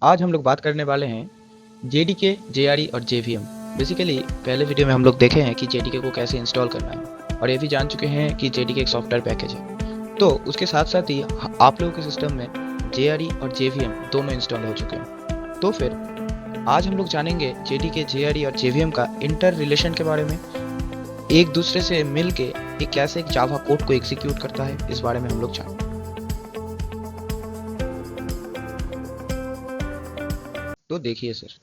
आज हम लोग बात करने वाले हैं जेडीके, जेआरई और जेवीएम। बेसिकली पहले वीडियो में हम लोग देखे हैं कि जेडीके को कैसे इंस्टॉल करना है और ये भी जान चुके हैं कि जेडीके एक सॉफ्टवेयर पैकेज है। तो उसके साथ साथ ही आप लोगों के सिस्टम में जेआरई और जेवीएम दोनों इंस्टॉल हो चुके हैं। तो फिर आज हम लोग जानेंगे जेडीके, जेआरई और जेवीएम का इंटर रिलेशन के बारे में, एक दूसरे से मिल के ये कैसे एक जावा कोड को एग्जीक्यूट करता है, इस बारे में हम लोग जानेंगे। तो देखिए सर,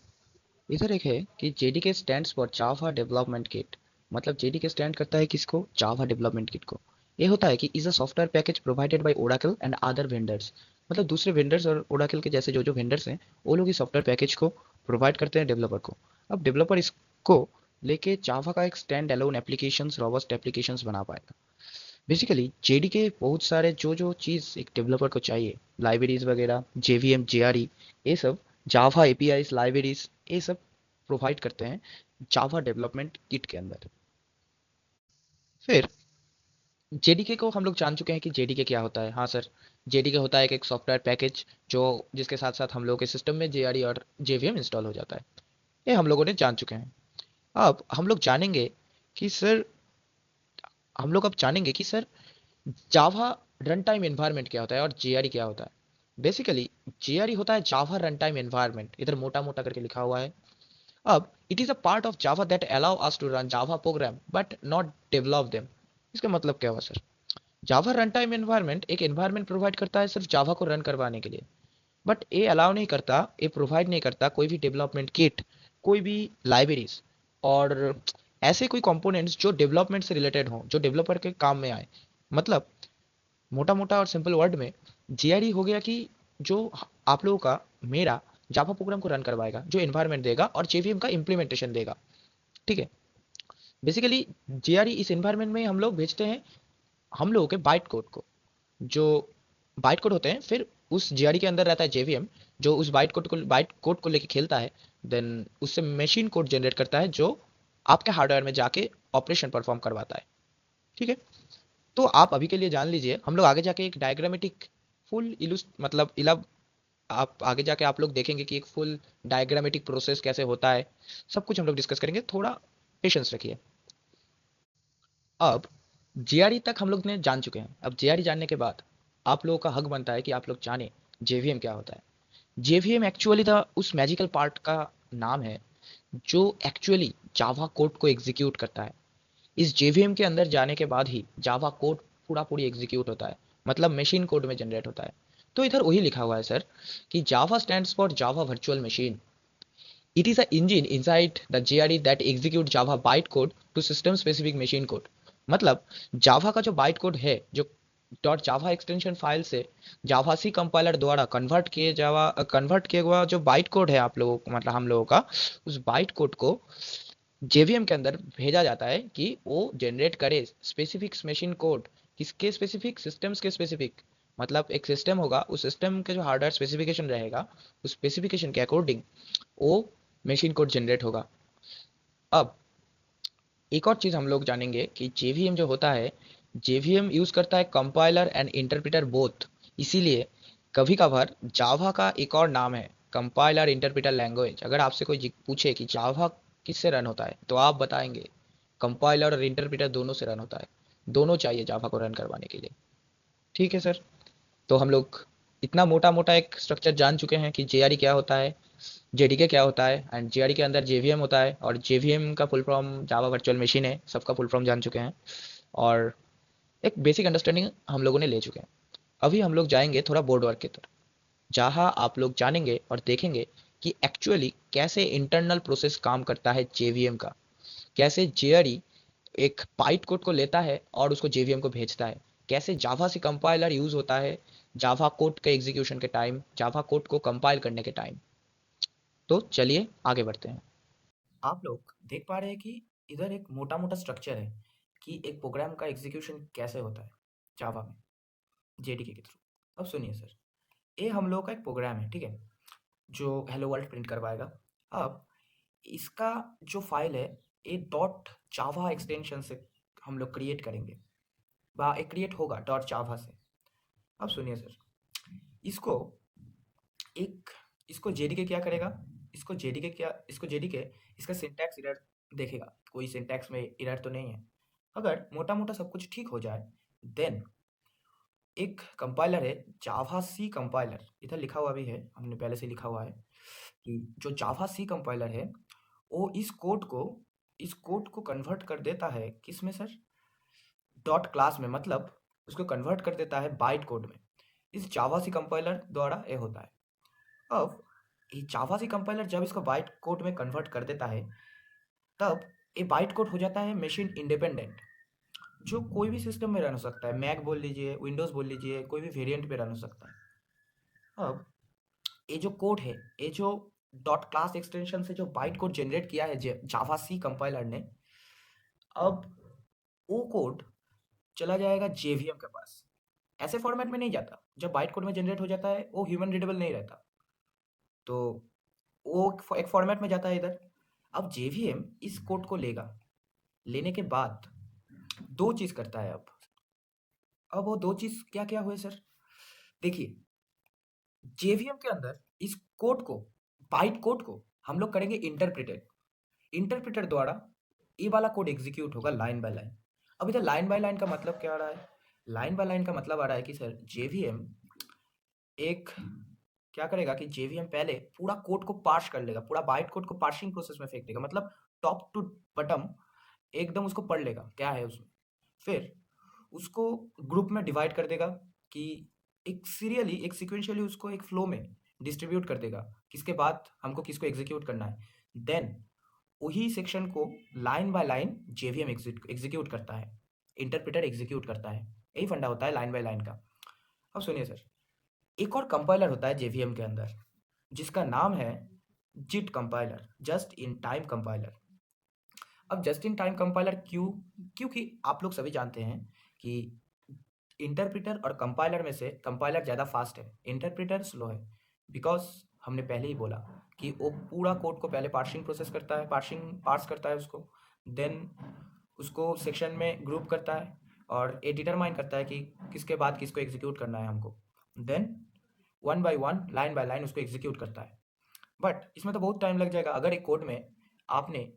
इधर एक है कि JDK stands for Java development kit. मतलब जेडीके स्टैंड करता है किसको? जावा डेवलपमेंट किट को। ये होता है कि is a software package provided by Oracle and other vendors. मतलब दूसरे वेंडर्स और ओरेकल के जैसे जो जो वेंडर्स हैं, वो लोग इस सॉफ्टवेयर पैकेज को प्रोवाइड करते हैं डेवलपर को। अब डेवलपर इसको लेके जावा का एक stand alone applications, robust applications बना पाएगा। बेसिकली जेडीके बहुत सारे जो जो चीज़ एक डेवलपर को चाहिए, लाइब्रेरीज वगैरह, जेवीएम, जेआरई, ये सब जावा एपीआईज, लाइब्रेरीज, ये सब प्रोवाइड करते हैं जावा डेवलपमेंट किट के अंदर। फिर जेडीके को हम लोग जान चुके हैं कि जेडीके क्या होता है। हाँ सर, जेडीके होता है एक सॉफ्टवेयर पैकेज जो जिसके साथ साथ हम लोगों के सिस्टम में जेआरई और जेवीएम इंस्टॉल हो जाता है। ये हम लोगों ने जान चुके हैं। अब हम लोग जानेंगे कि सर हम लोग अब जानेंगे कि sir Java run time environment क्या होता है और जेआरई क्या होता है। बेसिकली जेआरई होता है जावा रन टाइम एनवायरनमेंट, इधर मोटा मोटा करके लिखा हुआ है। अब it is a part of Java that allow us to run Java program but not develop them. इसका मतलब क्या हुआ sir? Java run time environment एक एनवायरनमेंट प्रोवाइड करता है सिर्फ जावा को रन करवाने के लिए, बट ये अलाउ नहीं करता, ये प्रोवाइड नहीं करता कोई भी डेवलपमेंट किट, कोई भी लाइब्रेरीज और ऐसे कोई कंपोनेंट्स जो डेवलपमेंट से रिलेटेड हों, जो डेवलपर के काम में आए। मतलब मोटा मोटा और सिंपल वर्ड में जेआरई हो गया कि जो आप लोगों का, मेरा जावा प्रोग्राम को रन करवाएगा, जो एनवायरनमेंट देगा और जेवीएम का इम्प्लीमेंटेशन देगा। ठीक है। बेसिकली जेआरई इस एनवायरनमेंट में हम लोग भेजते हैं हम लोगों के बाइट कोड को, जो बाइट कोड होते हैं। फिर उस जेआरई के अंदर रहता है जेवीएम, जो उस बाइट कोड को लेके खेलता है। देन उससे मशीन कोड जनरेट करता है जो आपके हार्डवेयर में जाके ऑपरेशन परफॉर्म करवाता है। ठीक है। तो आप अभी के लिए जान लीजिए, हम लोग आगे जाके एक डायग्रामेटिक फुल इलुस्ट मतलब इला आप आगे जाके आप लोग देखेंगे कि एक फुल डायग्रामेटिक प्रोसेस कैसे होता है। सब कुछ हम लोग डिस्कस करेंगे, थोड़ा पेशेंस रखिए। अब जेआरई तक हम लोग ने जान चुके हैं। अब जेआरई जानने के बाद आप लोगों का हक बनता है कि आप लोग जाने जेवीएम क्या होता है। जेवीएम एक्चुअली था उस मैजिकल पार्ट का नाम है जो एक्चुअली जावा कोड को एग्जीक्यूट करता है। इस जेवीएम के अंदर जाने के बाद ही जावा कोड पूरा पूरी एग्जीक्यूट होता है, मतलब मशीन कोड में जनरेट होता है। तो इधर वही लिखा हुआ है सर कि Java stands for Java virtual machine. It is a engine inside the JRE that execute Java byte code to system specific machine code. मतलब जावा का जो बाइट कोड है, जो डॉट जावा एक्सटेंशन फाइल से जावा सी कंपाइलर द्वारा convert किया हुआ जो बाइट कोड है आप लोगों को, मतलब हम लोगों का, उस बाइट कोड को जेवीएम के अंदर भेजा जाता है कि वो जनरेट करे स्पेसिफिक मशीन कोड। किसके स्पेसिफिक? सिस्टम्स के स्पेसिफिक। मतलब एक सिस्टम होगा, उस सिस्टम के जो हार्डवेयर स्पेसिफिकेशन रहेगा, उस स्पेसिफिकेशन के अकॉर्डिंग वो मशीन कोड जनरेट होगा। अब एक और चीज़ हम लोग जानेंगे कि जेवीएम जो होता है, जेवीएम यूज़ करता है कंपाइलर एंड इंटरप्रेटर बोथ। इसीलिए कभी कभार जावा का एक और नाम है कंपाइलर इंटरप्रेटर लैंग्वेज। अगर आपसे कोई पूछे कि जावा किससे रन होता है, तो आप बताएंगे कंपाइलर और इंटरप्रेटर दोनों से रन होता है। दोनों चाहिए जावा को रन करवाने के लिए। ठीक है सर। तो हम लोग इतना मोटा मोटा एक स्ट्रक्चर जान चुके हैं कि जेआरई क्या होता है, जेडीके क्या होता है, एंड जेआरई के अंदर जेवीएम होता है, और जेवीएम का फुल फॉर्म जावा वर्चुअल मशीन है। सबका फुल फॉर्म जान चुके हैं और एक बेसिक अंडरस्टैंडिंग हम लोगों ने ले चुके हैं। अभी हम लोग जाएंगे थोड़ा बोर्ड वर्क की तरफ, जहाँ आप लोग जानेंगे और देखेंगे कि एक्चुअली कैसे इंटरनल प्रोसेस काम करता है जेवीएम का। कैसे जेआरई एक बाइट कोड को लेता है और उसको जेवीएम को भेजता है। कैसे जावा से कंपाइलर यूज होता है जावा कोड के एग्जीक्यूशन के टाइम, जावा कोड को कंपाइल करने के टाइम। तो चलिए आगे बढ़ते हैं। आप लोग देख पा रहे हैं कि इधर एक मोटा मोटा स्ट्रक्चर है कि एक प्रोग्राम का एग्जीक्यूशन कैसे होता है जावा में जेडीके के थ्रू। अब सुनिए सर, ये हम लोग का एक प्रोग्राम है, ठीक है, जो हेलो वर्ल्ड प्रिंट करवाएगा। अब इसका जो फाइल है, ये डॉट जावा एक्सटेंशन से हम लोग क्रिएट करेंगे, बा एक क्रिएट होगा डॉट जावा से। अब सुनिए सर, इसको एक इसको जेडीके क्या करेगा, इसको जेडीके इसका सिंटैक्स एरर देखेगा, कोई सिंटैक्स में एरर तो नहीं है। अगर मोटा मोटा सब कुछ ठीक हो जाए, देन एक कंपाइलर है जावा सी कंपाइलर, इधर लिखा हुआ भी है, हमने पहले से लिखा हुआ है कि जो जावा सी कंपाइलर है वो इस कोड को कन्वर्ट कर देता है किस में सर, डॉट क्लास में, मतलब उसको कन्वर्ट कर देता है बाइट कोड में। इस जावा सी कंपाइलर द्वारा ये होता है। अब ये जावा सी कंपाइलर जब इसको बाइट कोड में कन्वर्ट कर देता है, तब ये बाइट कोड हो जाता है मशीन इंडिपेंडेंट, जो कोई भी सिस्टम में रन हो सकता है, मैक बोल लीजिए, विंडोज़ बोल लीजिए, कोई भी वेरिएंट पे रन हो सकता है। अब ये जो कोड है, ये जो डॉट क्लास एक्सटेंशन से जो बाइट कोड जनरेट किया है जावा सी कंपाइलर ने, अब वो कोड चला जाएगा जेवीएम के पास। ऐसे फॉर्मेट में नहीं जाता, जब बाइट कोड में जनरेट हो जाता है वो ह्यूमन रीडेबल नहीं रहता, तो वो एक फॉर्मेट में जाता है इधर। अब जेवीएम इस कोड को लेगा, लेने के बाद दो चीज़ करता है। अब वो दो चीज़ क्या क्या हुए सर, देखिए, जेवीएम के अंदर इस कोड को, बाइट कोड को हम लोग करेंगे इंटरप्रेटेड। इंटरप्रेटर द्वारा ये वाला कोड एग्जीक्यूट होगा लाइन बाय लाइन। अब इधर लाइन बाय लाइन का मतलब क्या आ रहा है, लाइन बाय लाइन का मतलब आ रहा है कि सर जेवीएम एक क्या करेगा कि जेवीएम पहले पूरा कोड को पार्स कर लेगा, पूरा बाइट कोड को पार्सिंग प्रोसेस में फेंक देगा, मतलब टॉप टू बटम एकदम उसको पढ़ लेगा क्या है उसमें। फिर उसको ग्रुप में डिवाइड कर देगा कि एक सीरियली, एक सिक्वेंशियली उसको एक फ्लो में डिस्ट्रीब्यूट कर देगा, किसके बाद हमको किसको एग्जीक्यूट करना है। देन वही सेक्शन को line by line JVM execute करता है, इंटरप्रेटर एग्जीक्यूट करता है। यही फंडा होता है लाइन बाय लाइन का। अब सुनिए सर, एक और कंपाइलर होता है जेवीएम के अंदर, जिसका नाम है JIT compiler, just in time compiler. अब जस्ट इन टाइम कंपाइलर क्यों, क्योंकि आप लोग सभी जानते हैं कि इंटरप्रेटर और कंपाइलर में से कंपाइलर ज़्यादा फास्ट है, इंटरप्रेटर स्लो है। बिकॉज हमने पहले ही बोला कि वो पूरा कोड को पहले पार्सिंग प्रोसेस करता है, पार्स करता है उसको, देन उसको सेक्शन में ग्रुप करता है और ये डिटरमाइन करता है कि किसके बाद किसको एग्जीक्यूट करना है हमको, then one by one, line by line उसको एग्जीक्यूट करता है। बट इसमें तो बहुत टाइम लग जाएगा। अगर एक कोड में आपने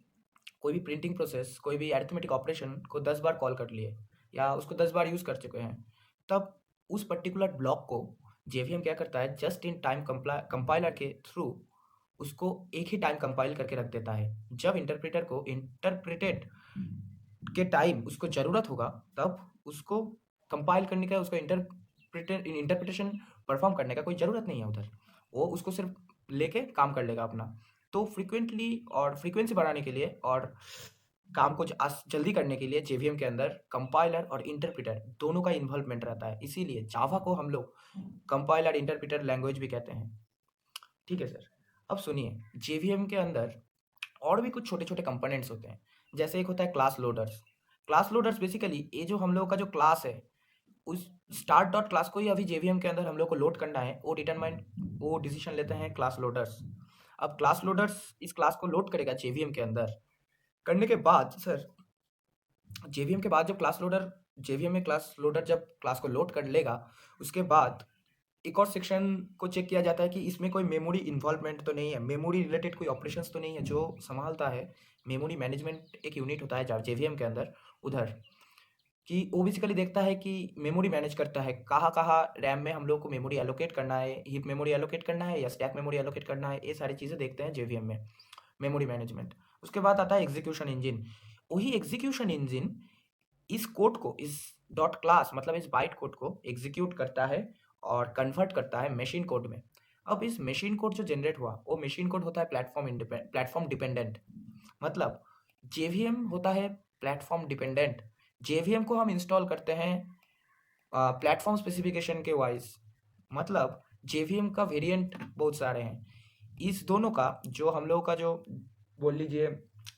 कोई भी प्रिंटिंग प्रोसेस, कोई भी अरिथमेटिक ऑपरेशन को 10 बार कॉल कर लिए या उसको 10 बार यूज़ कर चुके हैं, तब उस पर्टिकुलर ब्लॉक को जेवीएम क्या करता है, जस्ट इन टाइम कंपाइलर के थ्रू उसको एक ही टाइम कंपाइल करके रख देता है। जब इंटरप्रेटर को इंटरप्रेटेड के टाइम उसको ज़रूरत होगा, तब उसको कंपाइल करने का, उसको इंटरप्रिटेशन परफॉर्म करने का कोई ज़रूरत नहीं है उधर, वो उसको सिर्फ लेके काम कर लेगा अपना। तो फ्रीक्वेंटली और फ्रीक्वेंसी बढ़ाने के लिए और काम को जल्दी करने के लिए जेवीएम के अंदर कंपाइलर और इंटरप्रेटर दोनों का इन्वॉल्वमेंट रहता है, इसीलिए जावा को हम लोग कंपाइलर इंटरप्रेटर लैंग्वेज भी कहते हैं। ठीक है सर। अब सुनिए, जेवीएम के अंदर और भी कुछ छोटे छोटे कंपोनेंट्स होते हैं, जैसे एक होता है class loaders. Class loaders basically ये जो हम लोग का जो क्लास है, उस स्टार्ट डॉट क्लास को ही अभी जेवीएम के अंदर हम लोग को लोड करना है, वो डिसीजन लेते हैं क्लास लोडर्स। अब क्लास लोडर्स इस क्लास को लोड करेगा जेवीएम के अंदर, करने के बाद सर, जेवीएम के बाद जब क्लास लोडर, जेवीएम में क्लास लोडर जब क्लास को लोड कर लेगा, उसके बाद एक और सेक्शन को चेक किया जाता है कि इसमें कोई मेमोरी इन्वॉल्वमेंट तो नहीं है, मेमोरी रिलेटेड कोई ऑपरेशंस तो नहीं है, जो संभालता है मेमोरी मैनेजमेंट एक यूनिट होता है जेवीएम के अंदर उधर, कि वो बेसिकली देखता है कि मेमोरी मैनेज करता है कहाँ कहाँ रैम में हम लोग को मेमोरी एलोकेट करना है, हीप मेमोरी एलोकेट करना है या स्टैक मेमोरी एलोकेट करना है, ये सारी चीज़ें देखते हैं जेवीएम में, मेमोरी मैनेजमेंट। उसके बाद आता है एग्जीक्यूशन इंजन। वही एग्जीक्यूशन इंजन इस कोड को, इस डॉट क्लास मतलब इस बाइट कोड को एग्जीक्यूट करता है और कन्वर्ट करता है मशीन कोड में। अब इस मशीन कोड जो जनरेट हुआ, वो मशीन कोड होता है प्लेटफॉर्म डिपेंडेंट, मतलब जेवीएम होता है प्लेटफॉर्म डिपेंडेंट। जेवीएम को हम इंस्टॉल करते हैं प्लेटफॉर्म स्पेसिफिकेशन के वाइज, मतलब जेवीएम का वेरिएंट बहुत सारे हैं। इस दोनों का जो हम लोगों का जो बोल लीजिए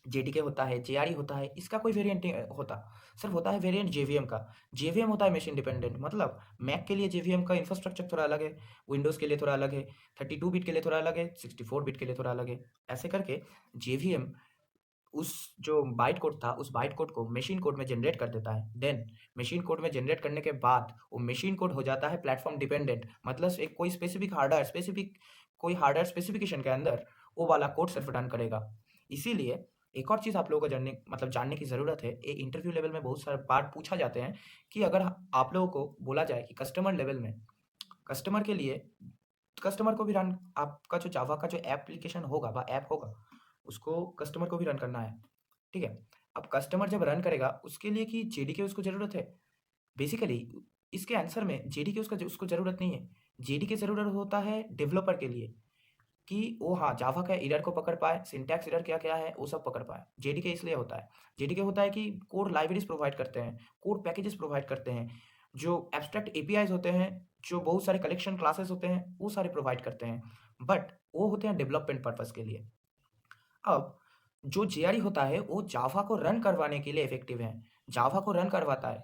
जेडीके होता है, जेआरई होता है, इसका कोई वेरिएंट नहीं होता, सिर्फ होता है वेरिएंट जेवीएम का। जेवीएम होता है मशीन डिपेंडेंट, मतलब मैक के लिए जेवीएम का इंफ्रास्ट्रक्चर थोड़ा अलग है, विंडोज़ के लिए थोड़ा अलग है, 32 बिट के लिए थोड़ा अलग है, 64 बिट के लिए थोड़ा अलग है। ऐसे करके जेवीएम उस जो बाइट कोड था, उस बाइट कोड को मशीन कोड में जनरेट कर देता है। देन मशीन कोड में जनरेट करने के बाद वो मशीन कोड हो जाता है प्लेटफॉर्म डिपेंडेंट, मतलब एक कोई स्पेसिफिक हार्डवेयर, स्पेसिफिक कोई हार्डवेयर स्पेसिफिकेशन के अंदर वो वाला कोड सिर्फ रन करेगा। इसीलिए एक और चीज़ आप लोगों को जानने की ज़रूरत है। ये इंटरव्यू लेवल में बहुत सारे पार्ट पूछा जाते हैं कि अगर आप लोगों को बोला जाए कि कस्टमर लेवल में कस्टमर के लिए कस्टमर को भी रन आपका जो जावा का जो एप्लीकेशन होगा व ऐप होगा, उसको कस्टमर को भी रन करना है, ठीक है? अब कस्टमर जब रन करेगा उसके लिए कि जेडीके उसको ज़रूरत है? बेसिकली इसके आंसर में जेडीके उसको ज़रूरत नहीं है। जेडीके ज़रूरत होता है डेवलपर के लिए कि वो हाँ, जावा का एरर को पकड़ पाए, सिंटैक्स एरर क्या-क्या है, वो सब पकड़ पाए। जेडीके इसलिए होता है। जेडीके होता है कि कोड लाइब्रेरीज़ प्रोवाइड करते हैं, कोड पैकेजेस प्रोवाइड करते हैं, जो एब्स्ट्रैक्ट एपीआईज़ होते हैं, जो बहुत सारे कलेक्शन क्लासेस होते हैं, वो सारे प्रोवाइड करते हैं। बट वो होते हैं डेवलपमेंट पर्पज़ के लिए। अब जो जेआरई होता है, वो जावा को रन करवाने के लिए इफ़ेक्टिव है। जावा को रन करवाता है,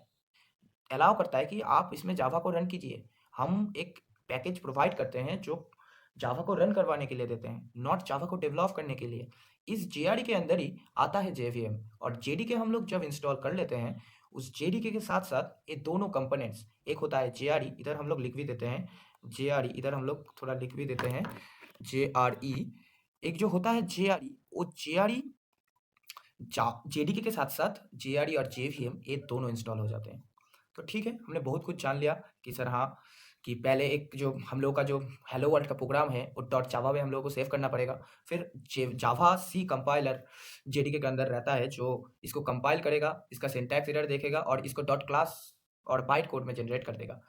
अलाउ करता है कि आप इसमें जावा को रन कीजिए। हम एक पैकेज प्रोवाइड करते हैं जो जावा को रन करवाने के लिए देते हैं, नॉट जावा को डेवलप करने के लिए। इस जेआरडी के अंदर ही आता है जेवीएम और जेडीके हम लोग जब इंस्टॉल कर लेते हैं, उस जेडीके के साथ-साथ ये दोनों कंपोनेंट्स, एक होता है जेआरई, इधर हम लोग लिख भी देते हैं, जेआरई इधर हम लोग थोड़ा लिख भी देते हैं, जेआरई। एक जो होता है जेआरई, वो जेआरई जेडीके के साथ-साथ जेआरई और जेवीएम ये दोनों इंस्टॉल हो जाते हैं। तो ठीक है, हमने बहुत कुछ जान लिया कि सर हाँ, कि पहले एक जो हम लोग का जो हेलो वर्ल्ड का प्रोग्राम है, वो डॉट जावा में हम लोगों को सेव करना पड़ेगा। फिर जावा सी कंपाइलर जेडीके के अंदर रहता है, जो इसको कंपाइल करेगा, इसका सिंटैक्स एरर देखेगा और इसको डॉट क्लास और बाइट कोड में जनरेट कर देगा,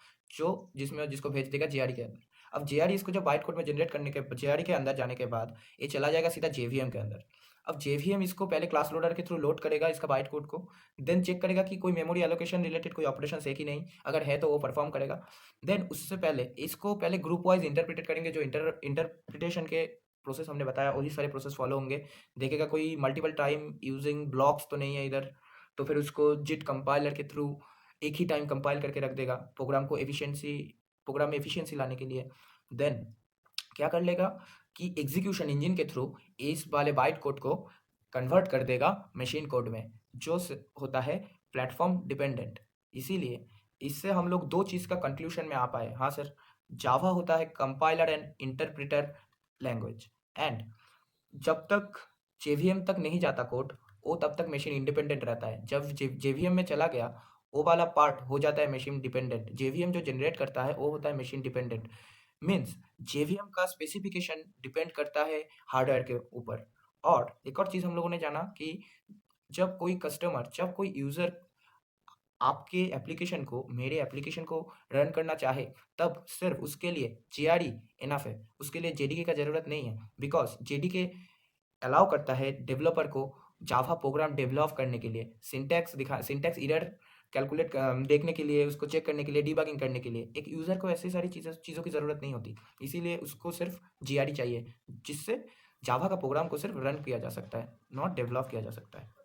जिसको भेज देगा जेआरई के अंदर। अब जेआरई इसको जब बाइट कोड में जनरेट करने के जेआरई के अंदर जाने के बाद ये चला जाएगा सीधा जेवीएम के अंदर। अब जेवीएम इसको पहले क्लास लोडर के थ्रू लोड करेगा इसका बाइट कोड को, देन चेक करेगा कि कोई मेमोरी एलोकेशन रिलेटेड कोई ऑपरेशन है कि नहीं, अगर है तो वो परफॉर्म करेगा। देन उससे पहले इसको पहले ग्रुप वाइज इंटरप्रेटेड करेंगे, जो इंटरप्रिटेशन के प्रोसेस हमने बताया वही सारे प्रोसेस फॉलो होंगे। देखेगा कोई मल्टीपल टाइम यूजिंग ब्लॉक्स तो नहीं है इधर, तो फिर उसको जिट कंपाइलर के थ्रू एक ही टाइम कंपाइल करके रख देगा प्रोग्राम में एफिशिएंसी लाने के लिए। देन क्या कर लेगा कि एग्जीक्यूशन इंजन के थ्रू इस वाले बाइट कोड को कन्वर्ट कर देगा मशीन कोड में, जो होता है प्लेटफॉर्म डिपेंडेंट। इसीलिए इससे हम लोग दो चीज़ का कंक्लूजन में आ पाए, हाँ सर, जावा होता है compiler and interpreter language, and जब तक जेवीएम तक नहीं जाता कोड, वो तब तक मशीन इंडिपेंडेंट रहता है। जब जेवीएम में चला गया, वो वाला पार्ट हो जाता है मशीन डिपेंडेंट। जेवीएम जो जनरेट करता है वो होता है मशीन डिपेंडेंट। मीन्स जेवीएम का स्पेसिफिकेशन डिपेंड करता है हार्डवेयर के ऊपर। और एक और चीज़ हम लोगों ने जाना कि जब कोई यूज़र आपके एप्लीकेशन को, मेरे एप्लीकेशन को रन करना चाहे, तब सिर्फ उसके लिए जेआरई इनफ है, उसके लिए जेडीके का ज़रूरत नहीं है। बिकॉज़ जेडीके अलाउ करता है डेवलपर को जावा प्रोग्राम डेवलप करने के लिए, सिंटैक्स एरर देखने के लिए, उसको चेक करने के लिए, डिबगिंग करने के लिए। एक यूज़र को ऐसी सारी चीज़ों की ज़रूरत नहीं होती। इसीलिए उसको सिर्फ जेआरई चाहिए, जिससे जावा का प्रोग्राम को सिर्फ रन किया जा सकता है, नॉट डेवलप किया जा सकता है।